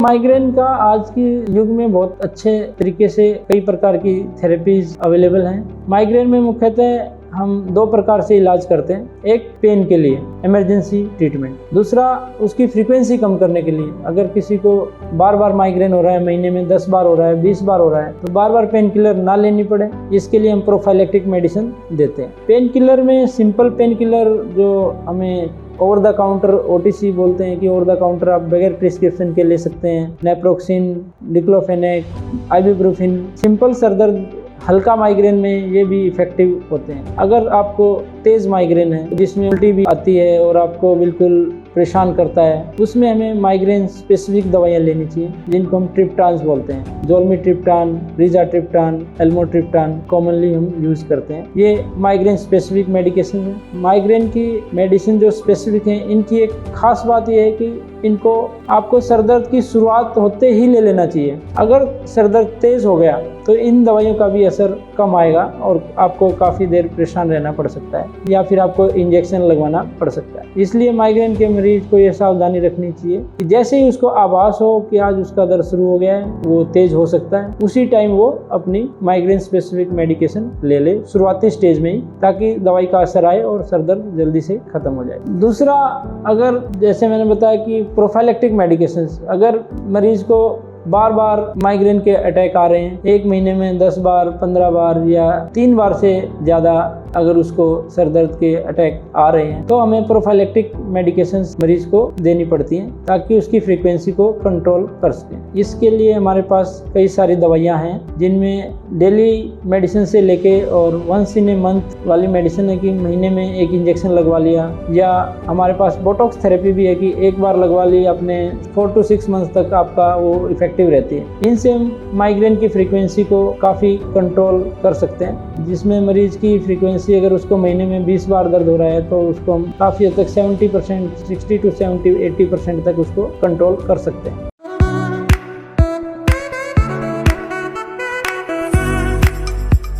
Migraine का आज की युग में बहुत अच्छे तरीके से कई प्रकार की थेरेपीज अवेलेबल हैं। माइग्रेन में मुख्यतः हम दो प्रकार से इलाज करते हैं। एक पेन के लिए इमरजेंसी ट्रीटमेंट, दूसरा उसकी फ्रीक्वेंसी कम करने के लिए। अगर किसी को बार बार माइग्रेन हो रहा है, महीने में 10 बार हो रहा है, 20 बार हो रहा है, तो बार बार पेन किलर ना लेनी पड़े, इसके लिए हम प्रोफाइलेक्टिक मेडिसिन देते हैं। पेन किलर में सिंपल पेन किलर जो हमें ओवर द काउंटर OTC बोलते हैं कि ओवर द काउंटर आप बगैर प्रिस्क्रिप्शन के ले सकते हैं। नेप्रोक्सिन, डिक्लोफेनेक, आइबुप्रोफेन, सिंपल सरदर्द, हल्का माइग्रेन में ये भी इफेक्टिव होते हैं। अगर आपको तेज़ माइग्रेन है जिसमें उल्टी भी आती है और आपको बिल्कुल परेशान करता है, उसमें हमें माइग्रेन स्पेसिफिक दवाइयाँ लेनी चाहिए जिनको हम ट्रिप्टान्स बोलते हैं। जोल्मिट्रिप्टान, रिजाट्रिप्टान, एल्मोट्रिप्टान कॉमनली हम यूज़ करते हैं। ये माइग्रेन स्पेसिफिक मेडिकेशन है। माइग्रेन की मेडिसिन जो स्पेसिफिक हैं, इनकी एक खास बात यह है कि इनको आपको सरदर्द की शुरुआत होते ही ले लेना चाहिए। अगर सरदर्द तेज़ हो गया तो इन दवाइयों का भी असर कम आएगा और आपको काफ़ी देर परेशान रहना पड़ सकता है या फिर आपको इंजेक्शन लगवाना पड़ सकता है। इसलिए माइग्रेन के मरीज को ये सावधानी रखनी चाहिए कि जैसे ही उसको आभास हो कि आज उसका दर्द शुरू हो गया है, वो तेज़ हो सकता है, उसी टाइम वो अपनी माइग्रेन स्पेसिफिक मेडिकेशन ले ले शुरुआती स्टेज में ही, ताकि दवाई का असर आए और सरदर्द जल्दी से ख़त्म हो जाए। दूसरा, अगर जैसे मैंने बताया कि प्रोफाइलेक्टिक मेडिकेशंस, अगर मरीज को बार बार माइग्रेन के अटैक आ रहे हैं, एक महीने में 10 बार, 15 बार या 3 बार से ज़्यादा अगर उसको सर दर्द के अटैक आ रहे हैं, तो हमें प्रोफाइलेक्टिक मेडिकेशंस मरीज को देनी पड़ती हैं ताकि उसकी फ्रीक्वेंसी को कंट्रोल कर सकें। इसके लिए हमारे पास कई सारी दवाइयाँ हैं जिनमें डेली मेडिसिन से लेके और वंस इन ए मंथ वाली मेडिसिन है कि महीने में एक इंजेक्शन लगवा लिया, या हमारे पास बोटॉक्स थेरेपी भी है कि एक बार लगवा ली, अपने 4 to 6 मंथ तक आपका वो इफेक्टिव रहती है। इनसे हम माइग्रेन की फ्रीक्वेंसी को काफ़ी कंट्रोल कर सकते हैं, जिसमें मरीज की फ्रीक्वेंसी अगर उसको महीने में 20 बार दर्द हो रहा है तो उसको हम काफ़ी हद तक 70%, 60 to 70, 80% तक उसको कंट्रोल कर सकते हैं।